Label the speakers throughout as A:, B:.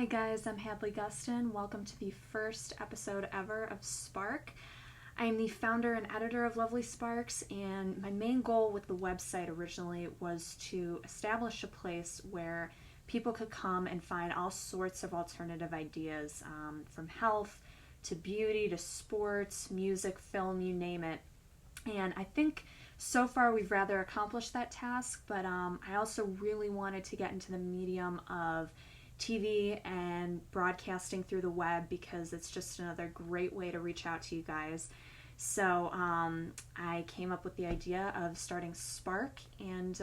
A: Hi guys, I'm Hadley Gustin. Welcome to the first episode ever of Spark. I am the founder and editor of Lovely Sparks, and my main goal with the website originally was to establish a place where people could come and find all sorts of alternative ideas, from health to beauty to sports, music, film, you name it. And I think so far we've rather accomplished that task, but I also really wanted to get into the medium of TV and broadcasting through the web because it's just another great way to reach out to you guys. So I came up with the idea of starting Spark, and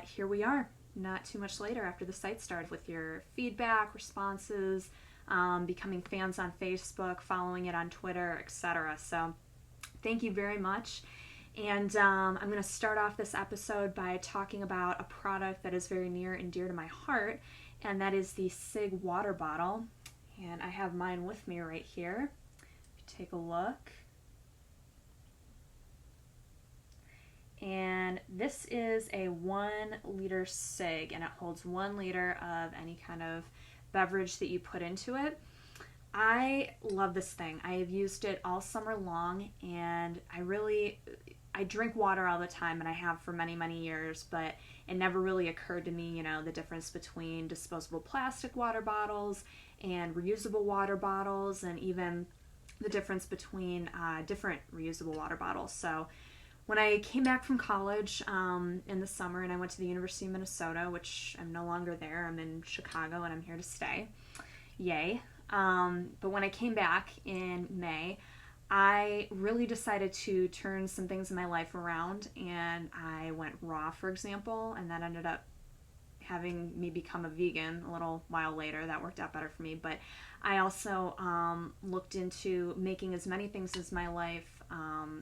A: here we are, not too much later after the site started, with your feedback, responses, becoming fans on Facebook, following it on Twitter, etc. So thank you very much. And I'm going to start off this episode by talking about a product that is very near and dear to my heart, and that is the SIGG water bottle. And I have mine with me right here. Take a look. And this is a 1 liter SIGG, and it holds 1 liter of any kind of beverage that you put into it. I love this thing. I have used it all summer long, and I drink water all the time, and I have for many, many years, but it never really occurred to me, the difference between disposable plastic water bottles and reusable water bottles, and even the difference between different reusable water bottles. So when I came back from college in the summer, and I went to the University of Minnesota, which I'm no longer there, I'm in Chicago, and I'm here to stay. Yay. But when I came back in May, I really decided to turn some things in my life around, and I went raw, for example, and that ended up having me become a vegan a little while later. That worked out better for me, but I also looked into making as many things as my life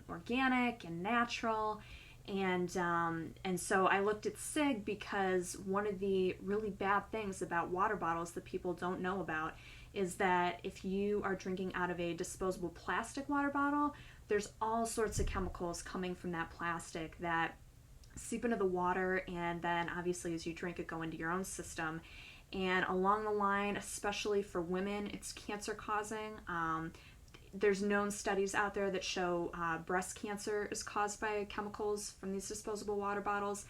A: organic and natural, and so I looked at SIGG because one of the really bad things about water bottles that people don't know about is that if you are drinking out of a disposable plastic water bottle, there's all sorts of chemicals coming from that plastic that seep into the water, and then obviously as you drink it go into your own system. And along the line, especially for women, it's cancer causing. There's known studies out there that show breast cancer is caused by chemicals from these disposable water bottles.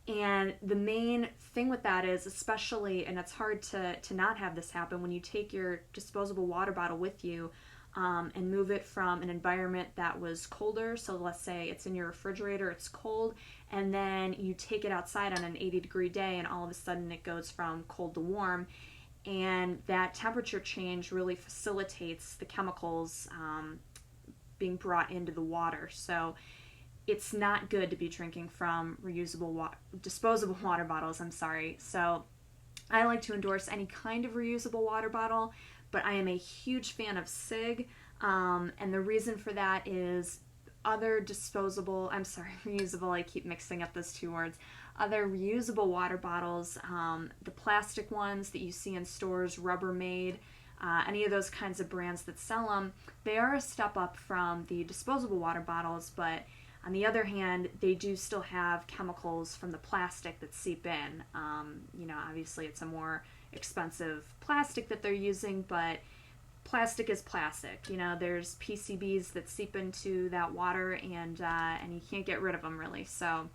A: And the main thing with that is, especially, and it's hard to not have this happen, when you take your disposable water bottle with you and move it from an environment that was colder, so let's say it's in your refrigerator, it's cold, and then you take it outside on an 80-degree day, and all of a sudden it goes from cold to warm, and that temperature change really facilitates the chemicals being brought into the water. So it's not good to be drinking from disposable water bottles, So I like to endorse any kind of reusable water bottle, but I am a huge fan of SIGG, and the reason for that is reusable, I keep mixing up those two words. Other reusable water bottles, the plastic ones that you see in stores, Rubbermaid, any of those kinds of brands that sell them, they are a step up from the disposable water bottles, but on the other hand, they do still have chemicals from the plastic that seep in. Obviously it's a more expensive plastic that they're using, but plastic is plastic. There's PCBs that seep into that water, and you can't get rid of them really. So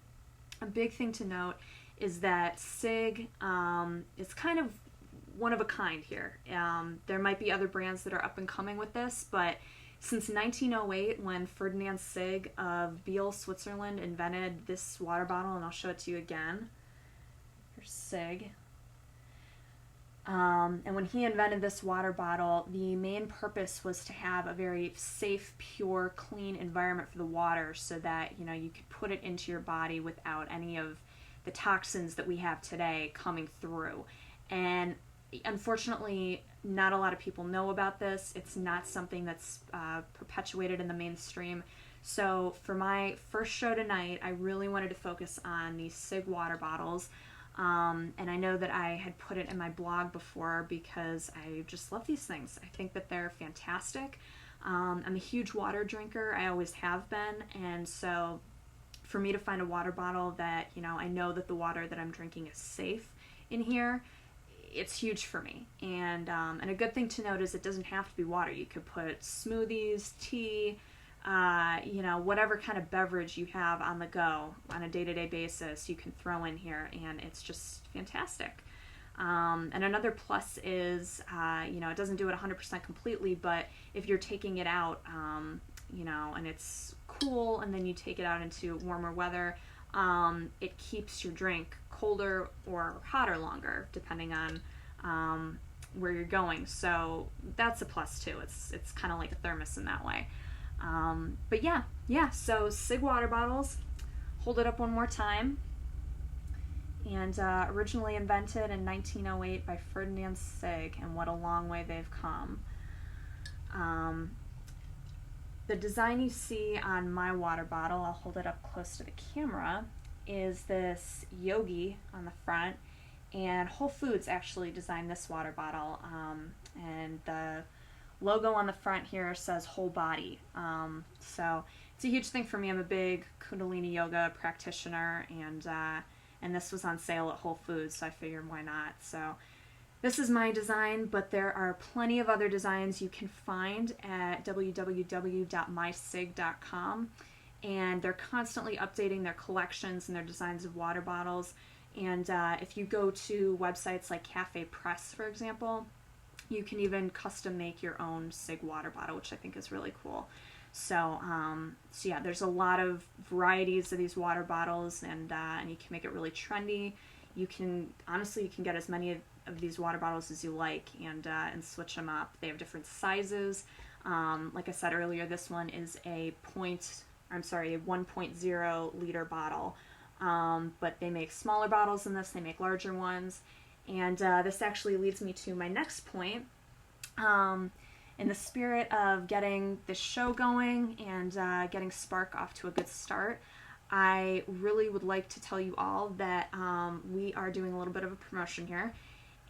A: a big thing to note is that SIGG is kind of one of a kind here. There might be other brands that are up and coming with this, but since 1908, when Ferdinand SIGG of Biel, Switzerland, invented this water bottle, and I'll show it to you again. Here's SIGG. And when he invented this water bottle, the main purpose was to have a very safe, pure, clean environment for the water, so that you could put it into your body without any of the toxins that we have today coming through. And unfortunately, not a lot of people know about this. It's not something that's perpetuated in the mainstream. So for my first show tonight, I really wanted to focus on these SIGG water bottles. And I know that I had put it in my blog before because I just love these things. I think that they're fantastic. I'm a huge water drinker. I always have been. And so for me to find a water bottle that, I know that the water that I'm drinking is safe in here, it's huge for me. And a good thing to note is it doesn't have to be water. You could put smoothies, tea, you know, whatever kind of beverage you have on the go on a day-to-day basis, you can throw in here, and it's just fantastic. And another plus is, you know, it doesn't do it 100% completely, but if you're taking it out, you know, and it's cool, and then you take it out into warmer weather, it keeps your drink colder or hotter longer, depending on where you're going. So that's a plus too. It's kind of like a thermos in that way. But yeah. So SIGG water bottles. Hold it up one more time. And originally invented in 1908 by Ferdinand SIGG, and what a long way they've come. The design you see on my water bottle, I'll hold it up close to the camera, is this yogi on the front, and Whole Foods actually designed this water bottle, and the logo on the front here says whole body. So it's a huge thing for me. I'm a big Kundalini yoga practitioner, and this was on sale at Whole Foods, so I figured why not. So this is my design, but there are plenty of other designs you can find at www.mysigg.com, and they're constantly updating their collections and their designs of water bottles. And if you go to websites like Cafe Press, for example, you can even custom make your own SIGG water bottle, which I think is really cool. So yeah, there's a lot of varieties of these water bottles, and you can make it really trendy. You can get as many of these water bottles as you like, and switch them up. They have different sizes. Like I said earlier, this one is a 1.0 liter bottle, but they make smaller bottles than this. They make larger ones, and this actually leads me to my next point. In the spirit of getting this show going and getting Spark off to a good start, I really would like to tell you all that we are doing a little bit of a promotion here,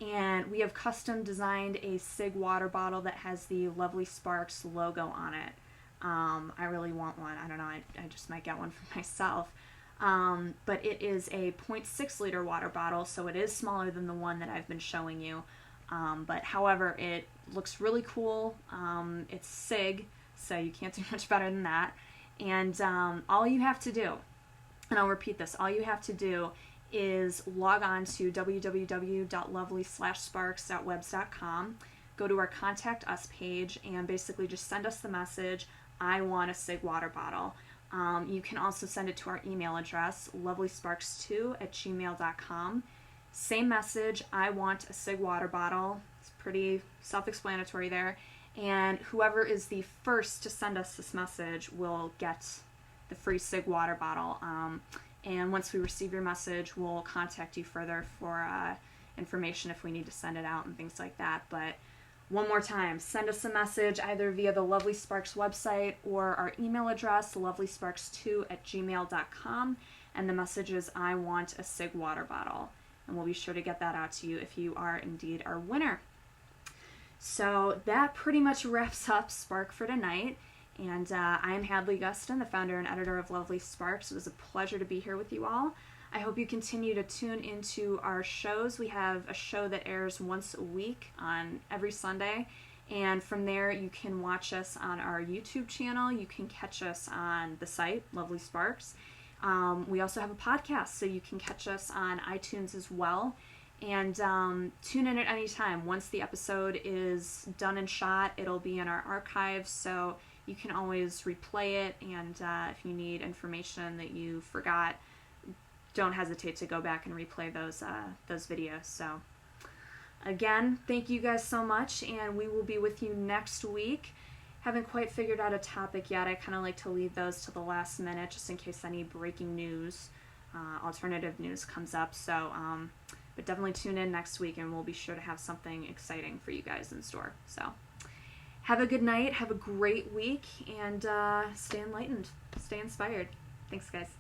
A: and we have custom designed a SIGG water bottle that has the Lovely Sparks logo on it. I really want one. I don't know, I just might get one for myself. But it is a 0.6 liter water bottle, so it is smaller than the one that I've been showing you. But however, it looks really cool. It's SIGG, so you can't do much better than that. And all you have to do, and I'll repeat this, all you have to do is log on to www.lovely/sparks.webs.com, go to our Contact Us page, and basically just send us the message, I want a SIGG water bottle. You can also send it to our email address, lovelysparks2@gmail.com. Same message, I want a SIGG water bottle. It's pretty self-explanatory there. And whoever is the first to send us this message will get the free SIGG water bottle. And once we receive your message, we'll contact you further for information if we need to send it out and things like that. But one more time, send us a message either via the Lovely Sparks website or our email address, lovelysparks2@gmail.com. And the message is, I want a SIGG water bottle. And we'll be sure to get that out to you if you are indeed our winner. So that pretty much wraps up Spark for tonight. And I'm Hadley Gustin, the founder and editor of Lovely Sparks. It was a pleasure to be here with you all. I hope you continue to tune into our shows. We have a show that airs once a week on every Sunday. And from there, you can watch us on our YouTube channel. You can catch us on the site, Lovely Sparks. We also have a podcast, so you can catch us on iTunes as well. And tune in at any time. Once the episode is done and shot, it'll be in our archives, so you can always replay it. And if you need information that you forgot, don't hesitate to go back and replay those videos. So again, thank you guys so much, and we will be with you next week. Haven't quite figured out a topic yet. I kind of like to leave those to the last minute just in case any breaking news, alternative news comes up. So but definitely tune in next week, and we'll be sure to have something exciting for you guys in store. So have a good night, have a great week, and stay enlightened, stay inspired. Thanks, guys.